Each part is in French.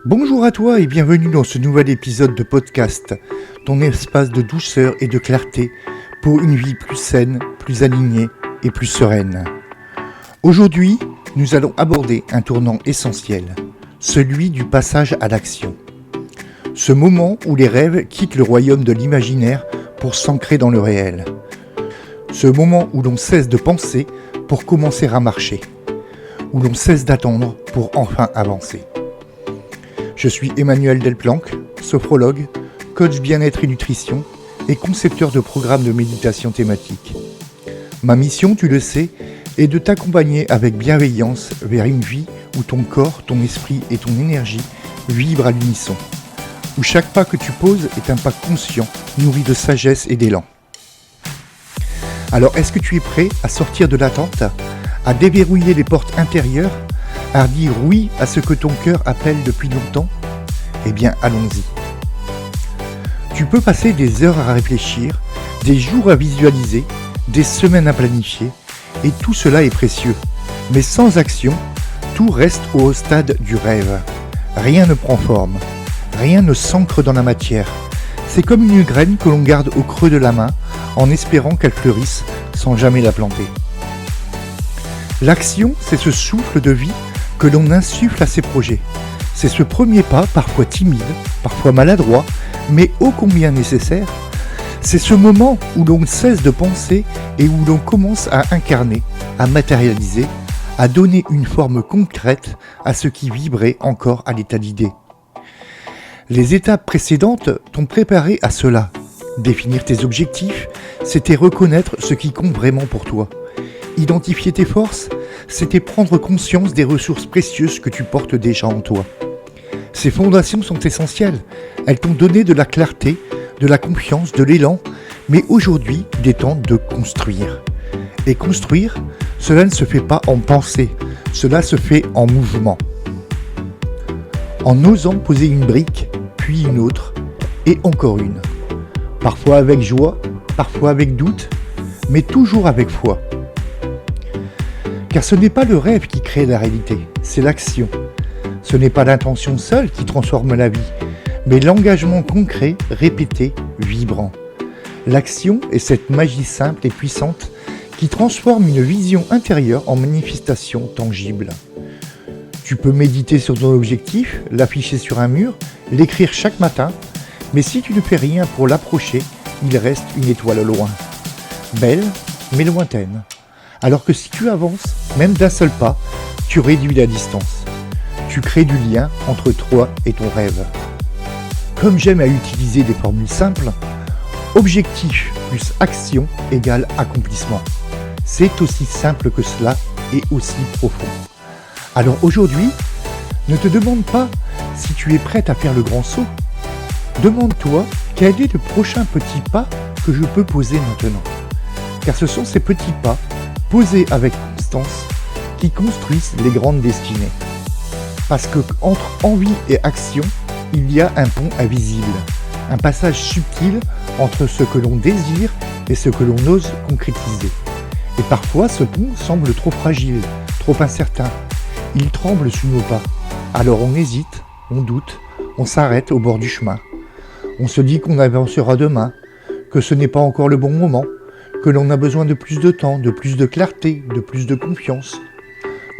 Bonjour à toi et bienvenue dans ce nouvel épisode de podcast, ton espace de douceur et de clarté pour une vie plus saine, plus alignée et plus sereine. Aujourd'hui, nous allons aborder un tournant essentiel, celui du passage à l'action. Ce moment où les rêves quittent le royaume de l'imaginaire pour s'ancrer dans le réel. Ce moment où l'on cesse de penser pour commencer à marcher, où l'on cesse d'attendre pour enfin avancer. Je suis Emmanuel Delplanque, sophrologue, coach bien-être et nutrition et concepteur de programmes de méditation thématique. Ma mission, tu le sais, est de t'accompagner avec bienveillance vers une vie où ton corps, ton esprit et ton énergie vibrent à l'unisson, où chaque pas que tu poses est un pas conscient, nourri de sagesse et d'élan. Alors, est-ce que tu es prêt à sortir de l'attente, à déverrouiller les portes intérieures, à dire oui à ce que ton cœur appelle depuis longtemps? Eh bien, allons-y. Tu peux passer des heures à réfléchir, des jours à visualiser, des semaines à planifier, et tout cela est précieux. Mais sans action, tout reste au stade du rêve. Rien ne prend forme, rien ne s'ancre dans la matière. C'est comme une graine que l'on garde au creux de la main, en espérant qu'elle fleurisse sans jamais la planter. L'action, c'est ce souffle de vie que l'on insuffle à ses projets. C'est ce premier pas, parfois timide, parfois maladroit, mais ô combien nécessaire. C'est ce moment où l'on cesse de penser et où l'on commence à incarner, à matérialiser, à donner une forme concrète à ce qui vibrait encore à l'état d'idée. Les étapes précédentes t'ont préparé à cela. Définir tes objectifs, c'était reconnaître ce qui compte vraiment pour toi. Identifier tes forces, c'était prendre conscience des ressources précieuses que tu portes déjà en toi. Ces fondations sont essentielles. Elles t'ont donné de la clarté, de la confiance, de l'élan, mais aujourd'hui, il est temps de construire. Et construire, cela ne se fait pas en pensée, cela se fait en mouvement. En osant poser une brique, puis une autre, et encore une. Parfois avec joie, parfois avec doute, mais toujours avec foi. Car ce n'est pas le rêve qui crée la réalité, c'est l'action. Ce n'est pas l'intention seule qui transforme la vie, mais l'engagement concret, répété, vibrant. L'action est cette magie simple et puissante qui transforme une vision intérieure en manifestation tangible. Tu peux méditer sur ton objectif, l'afficher sur un mur, l'écrire chaque matin, mais si tu ne fais rien pour l'approcher, il reste une étoile au loin. Belle, mais lointaine. Alors que si tu avances, même d'un seul pas, tu réduis la distance. Tu crées du lien entre toi et ton rêve. Comme j'aime à utiliser des formules simples, objectif plus action égale accomplissement. C'est aussi simple que cela et aussi profond. Alors aujourd'hui, ne te demande pas si tu es prête à faire le grand saut. Demande-toi quel est le prochain petit pas que je peux poser maintenant. Car ce sont ces petits pas, posés avec constance, qui construisent les grandes destinées. Parce que entre envie et action, il y a un pont invisible, un passage subtil entre ce que l'on désire et ce que l'on ose concrétiser. Et parfois, ce pont semble trop fragile, trop incertain. Il tremble sous nos pas. Alors on hésite, on doute, on s'arrête au bord du chemin. On se dit qu'on avancera demain, que ce n'est pas encore le bon moment, que l'on a besoin de plus de temps, de plus de clarté, de plus de confiance.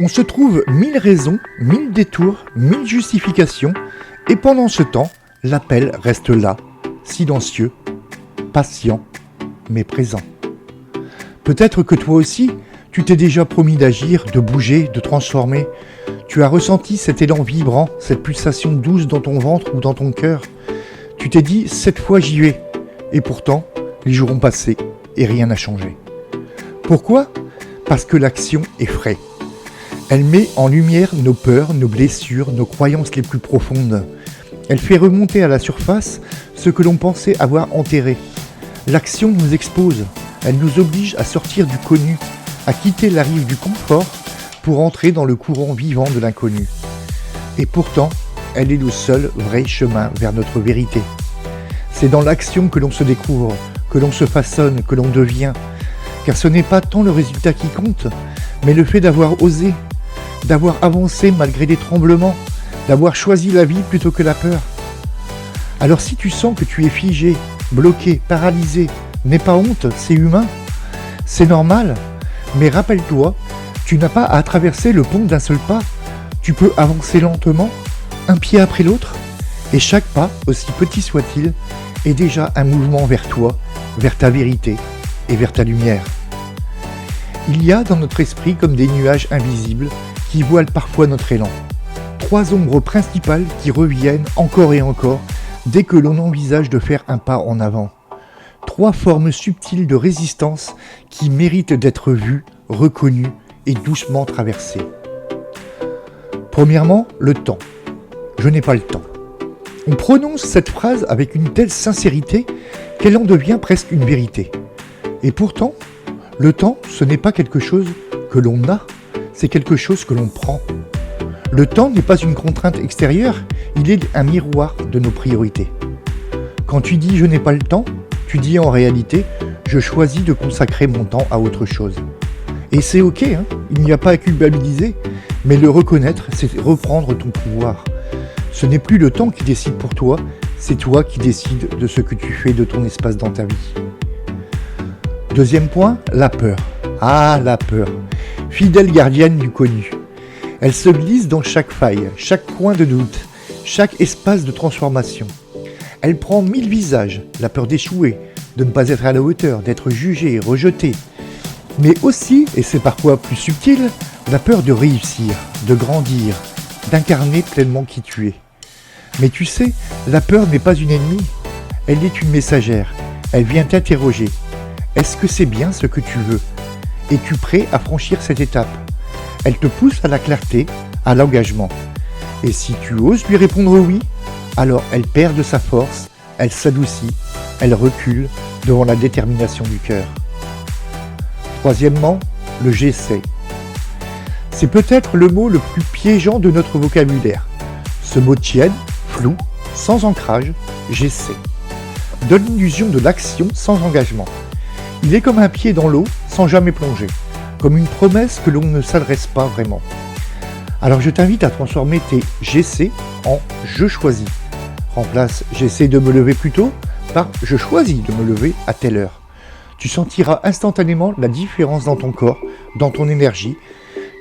On se trouve 1000 raisons, 1000 détours, 1000 justifications, et pendant ce temps, l'appel reste là, silencieux, patient, mais présent. Peut-être que toi aussi, tu t'es déjà promis d'agir, de bouger, de transformer. Tu as ressenti cet élan vibrant, cette pulsation douce dans ton ventre ou dans ton cœur. Tu t'es dit, cette fois j'y vais. Et pourtant, les jours ont passé et rien n'a changé. Pourquoi ? Parce que l'action effraie. Elle met en lumière nos peurs, nos blessures, nos croyances les plus profondes. Elle fait remonter à la surface ce que l'on pensait avoir enterré. L'action nous expose. Elle nous oblige à sortir du connu, à quitter la rive du confort pour entrer dans le courant vivant de l'inconnu. Et pourtant, elle est le seul vrai chemin vers notre vérité. C'est dans l'action que l'on se découvre, que l'on se façonne, que l'on devient. Car ce n'est pas tant le résultat qui compte, mais le fait d'avoir osé, d'avoir avancé malgré les tremblements, d'avoir choisi la vie plutôt que la peur. Alors si tu sens que tu es figé, bloqué, paralysé, n'aie pas honte, c'est humain, c'est normal, mais rappelle-toi, tu n'as pas à traverser le pont d'un seul pas, tu peux avancer lentement, un pied après l'autre, et chaque pas, aussi petit soit-il, est déjà un mouvement vers toi, vers ta vérité et vers ta lumière. Il y a dans notre esprit comme des nuages invisibles qui voilent parfois notre élan. 3 ombres principales qui reviennent encore et encore dès que l'on envisage de faire un pas en avant. 3 formes subtiles de résistance qui méritent d'être vues, reconnues et doucement traversées. Premièrement, le temps. Je n'ai pas le temps. On prononce cette phrase avec une telle sincérité qu'elle en devient presque une vérité. Et pourtant, le temps, ce n'est pas quelque chose que l'on a, c'est quelque chose que l'on prend. Le temps n'est pas une contrainte extérieure, il est un miroir de nos priorités. Quand tu dis « je n'ai pas le temps », tu dis en réalité « je choisis de consacrer mon temps à autre chose ». Et c'est ok, il n'y a pas à culpabiliser, mais le reconnaître, c'est reprendre ton pouvoir. Ce n'est plus le temps qui décide pour toi, c'est toi qui décides de ce que tu fais de ton espace dans ta vie. Deuxième point, la peur. Ah, la peur. Fidèle gardienne du connu. Elle se glisse dans chaque faille, chaque coin de doute, chaque espace de transformation. Elle prend 1000 visages, la peur d'échouer, de ne pas être à la hauteur, d'être jugé, rejeté. Mais aussi, et c'est parfois plus subtil, la peur de réussir, de grandir, d'incarner pleinement qui tu es. Mais tu sais, la peur n'est pas une ennemie, elle est une messagère, elle vient t'interroger. Est-ce que c'est bien ce que tu veux? Es-tu prêt à franchir cette étape? Elle te pousse à la clarté, à l'engagement. Et si tu oses lui répondre oui, alors elle perd de sa force, elle s'adoucit, elle recule devant la détermination du cœur. Troisièmement, le j'essaie. C'est peut-être le mot le plus piégeant de notre vocabulaire. Ce mot tiède, flou, sans ancrage, j'essaie, donne l'illusion de l'action sans engagement. Il est comme un pied dans l'eau sans jamais plonger, comme une promesse que l'on ne s'adresse pas vraiment. Alors je t'invite à transformer tes « j'essaie » en « je choisis ». Remplace « j'essaie de me lever plus tôt » par « je choisis de me lever à telle heure ». Tu sentiras instantanément la différence dans ton corps, dans ton énergie,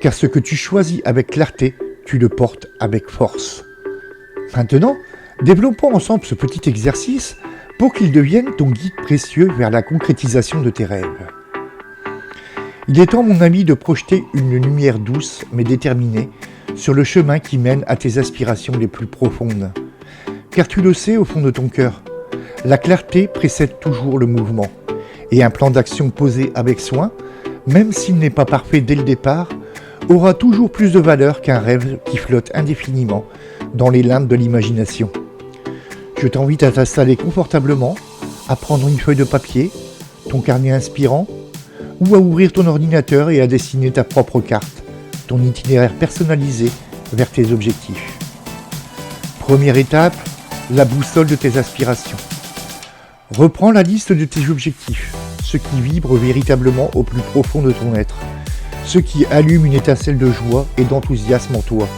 car ce que tu choisis avec clarté, tu le portes avec force. Maintenant, développons ensemble ce petit exercice pour qu'il devienne ton guide précieux vers la concrétisation de tes rêves. Il est temps, mon ami, de projeter une lumière douce mais déterminée sur le chemin qui mène à tes aspirations les plus profondes. Car tu le sais au fond de ton cœur, la clarté précède toujours le mouvement. Et un plan d'action posé avec soin, même s'il n'est pas parfait dès le départ, aura toujours plus de valeur qu'un rêve qui flotte indéfiniment dans les limbes de l'imagination. Je t'invite à t'installer confortablement, à prendre une feuille de papier, ton carnet inspirant, ou à ouvrir ton ordinateur et à dessiner ta propre carte, ton itinéraire personnalisé vers tes objectifs. Première étape, la boussole de tes aspirations. Reprends la liste de tes objectifs, ceux qui vibrent véritablement au plus profond de ton être, ceux qui allument une étincelle de joie et d'enthousiasme en toi.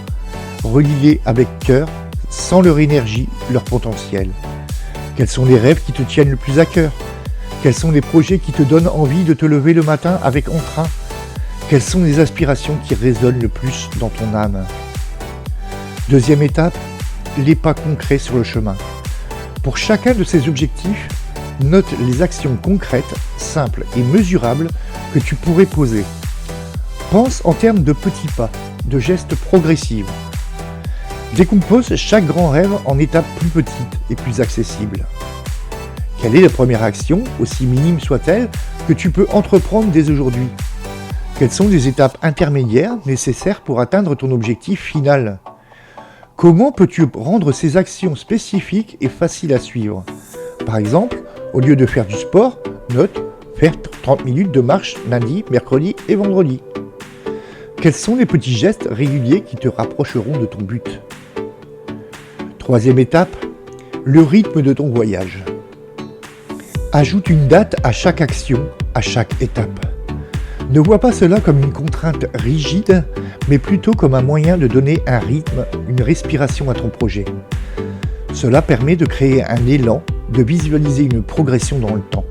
Relie-les avec cœur, sans leur énergie, leur potentiel. Quels sont les rêves qui te tiennent le plus à cœur? Quels sont les projets qui te donnent envie de te lever le matin avec entrain? Quelles sont les aspirations qui résonnent le plus dans ton âme? Deuxième étape, les pas concrets sur le chemin. Pour chacun de ces objectifs, note les actions concrètes, simples et mesurables que tu pourrais poser. Pense en termes de petits pas, de gestes progressifs. Décompose chaque grand rêve en étapes plus petites et plus accessibles. Quelle est la première action, aussi minime soit-elle, que tu peux entreprendre dès aujourd'hui? Quelles sont les étapes intermédiaires nécessaires pour atteindre ton objectif final? Comment peux-tu rendre ces actions spécifiques et faciles à suivre? Par exemple, au lieu de faire du sport, note faire 30 minutes de marche lundi, mercredi et vendredi. Quels sont les petits gestes réguliers qui te rapprocheront de ton but? Troisième étape, le rythme de ton voyage. Ajoute une date à chaque action, à chaque étape. Ne vois pas cela comme une contrainte rigide, mais plutôt comme un moyen de donner un rythme, une respiration à ton projet. Cela permet de créer un élan, de visualiser une progression dans le temps.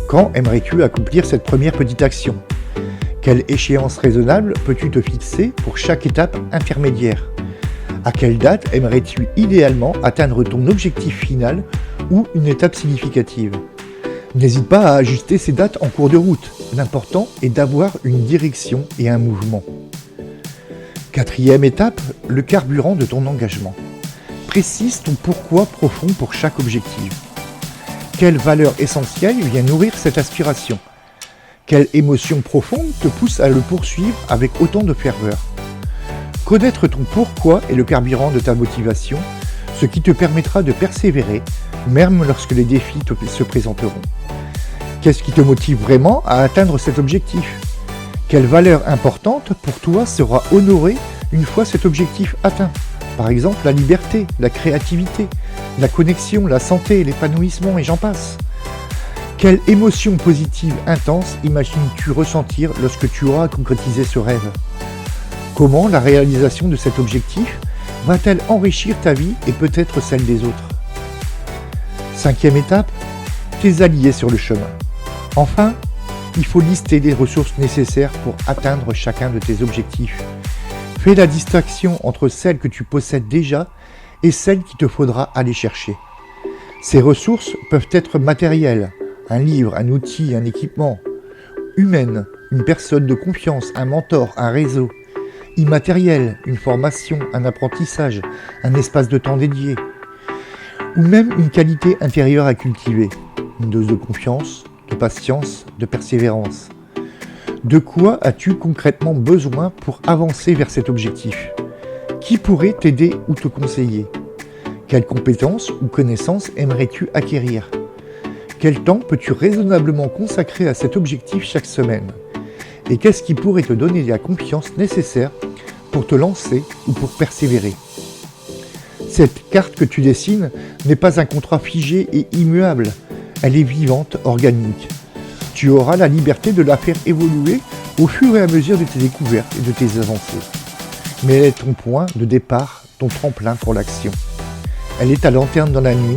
Quand aimerais-tu accomplir cette première petite action ? Quelle échéance raisonnable peux-tu te fixer pour chaque étape intermédiaire ? À quelle date aimerais-tu idéalement atteindre ton objectif final ou une étape significative ? N'hésite pas à ajuster ces dates en cours de route. L'important est d'avoir une direction et un mouvement. Quatrième étape, le carburant de ton engagement. Précise ton pourquoi profond pour chaque objectif. Quelle valeur essentielle vient nourrir cette aspiration ? Quelle émotion profonde te pousse à le poursuivre avec autant de ferveur ? Connaître ton pourquoi est le carburant de ta motivation, ce qui te permettra de persévérer, même lorsque les défis se présenteront. Qu'est-ce qui te motive vraiment à atteindre cet objectif ? Quelle valeur importante pour toi sera honorée une fois cet objectif atteint ? Par exemple, la liberté, la créativité, la connexion, la santé, l'épanouissement et j'en passe. Quelle émotion positive intense imagines-tu ressentir lorsque tu auras concrétisé ce rêve ? Comment la réalisation de cet objectif va-t-elle enrichir ta vie et peut-être celle des autres ? Cinquième étape, tes alliés sur le chemin. Enfin, il faut lister les ressources nécessaires pour atteindre chacun de tes objectifs. Fais la distinction entre celles que tu possèdes déjà et celles qu'il te faudra aller chercher. Ces ressources peuvent être matérielles, un livre, un outil, un équipement, humaines, une personne de confiance, un mentor, un réseau, immatériel, une formation, un apprentissage, un espace de temps dédié, ou même une qualité intérieure à cultiver, une dose de confiance, de patience, de persévérance. De quoi as-tu concrètement besoin pour avancer vers cet objectif ? Qui pourrait t'aider ou te conseiller ? Quelles compétences ou connaissances aimerais-tu acquérir ? Quel temps peux-tu raisonnablement consacrer à cet objectif chaque semaine ? Et qu'est-ce qui pourrait te donner la confiance nécessaire pour te lancer ou pour persévérer ? Cette carte que tu dessines n'est pas un contrat figé et immuable. Elle est vivante, organique. Tu auras la liberté de la faire évoluer au fur et à mesure de tes découvertes et de tes avancées. Mais elle est ton point de départ, ton tremplin pour l'action. Elle est ta lanterne dans la nuit,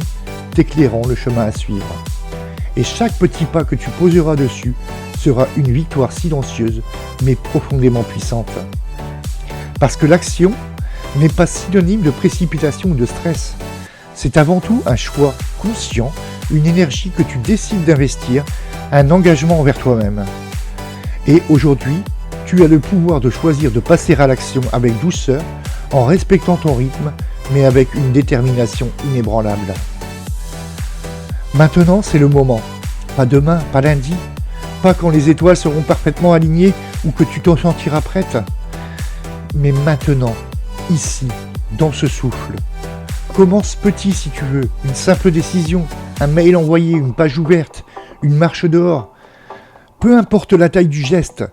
t'éclairant le chemin à suivre. Et chaque petit pas que tu poseras dessus sera une victoire silencieuse, mais profondément puissante. Parce que l'action n'est pas synonyme de précipitation ou de stress. C'est avant tout un choix conscient, une énergie que tu décides d'investir, un engagement envers toi-même. Et aujourd'hui, tu as le pouvoir de choisir de passer à l'action avec douceur, en respectant ton rythme, mais avec une détermination inébranlable. Maintenant, c'est le moment. Pas demain, pas lundi, pas quand les étoiles seront parfaitement alignées ou que tu t'en sentiras prête. Mais maintenant, ici, dans ce souffle. Commence petit si tu veux, une simple décision, un mail envoyé, une page ouverte, une marche dehors. Peu importe la taille du geste,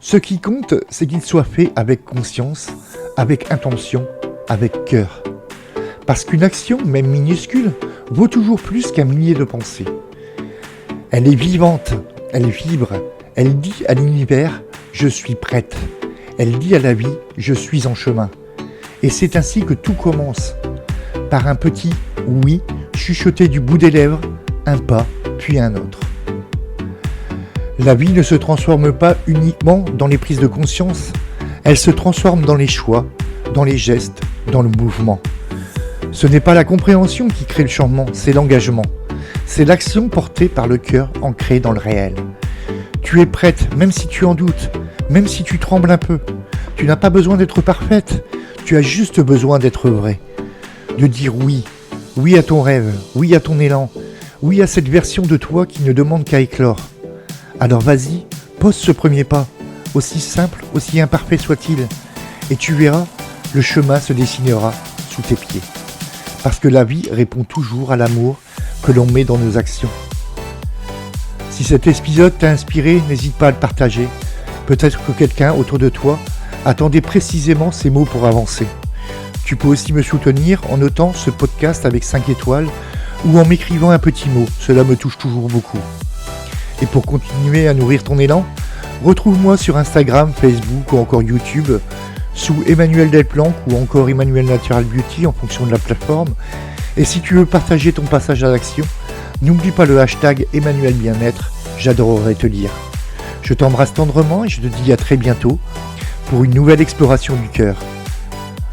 ce qui compte, c'est qu'il soit fait avec conscience, avec intention, avec cœur. Parce qu'une action, même minuscule, vaut toujours plus qu'un millier de pensées. Elle est vivante, elle vibre, elle dit à l'univers « je suis prête ». Elle dit à la vie « je suis en chemin ». Et c'est ainsi que tout commence, par un petit « oui » chuchoté du bout des lèvres, un pas, puis un autre. La vie ne se transforme pas uniquement dans les prises de conscience, elle se transforme dans les choix, dans les gestes, dans le mouvement. Ce n'est pas la compréhension qui crée le changement, c'est l'engagement. C'est l'action portée par le cœur ancrée dans le réel. Tu es prête, même si tu en doutes, même si tu trembles un peu. Tu n'as pas besoin d'être parfaite, tu as juste besoin d'être vraie. De dire oui, oui à ton rêve, oui à ton élan, oui à cette version de toi qui ne demande qu'à éclore. Alors vas-y, pose ce premier pas, aussi simple, aussi imparfait soit-il, et tu verras, le chemin se dessinera sous tes pieds. Parce que la vie répond toujours à l'amour que l'on met dans nos actions. Si cet épisode t'a inspiré, n'hésite pas à le partager. Peut-être que quelqu'un autour de toi attendait précisément ces mots pour avancer. Tu peux aussi me soutenir en notant ce podcast avec 5 étoiles ou en m'écrivant un petit mot, cela me touche toujours beaucoup. Et pour continuer à nourrir ton élan, Retrouve-moi sur Instagram, Facebook ou encore YouTube sous Emmanuel Delplanque ou encore Emmanuel Natural Beauty en fonction de la plateforme. Et si tu veux partager ton passage à l'action, n'oublie pas le hashtag Emmanuel Bien-être, j'adorerais te lire. Je t'embrasse tendrement et je te dis à très bientôt pour une nouvelle exploration du cœur.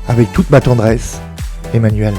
Avec toute ma tendresse, Emmanuel.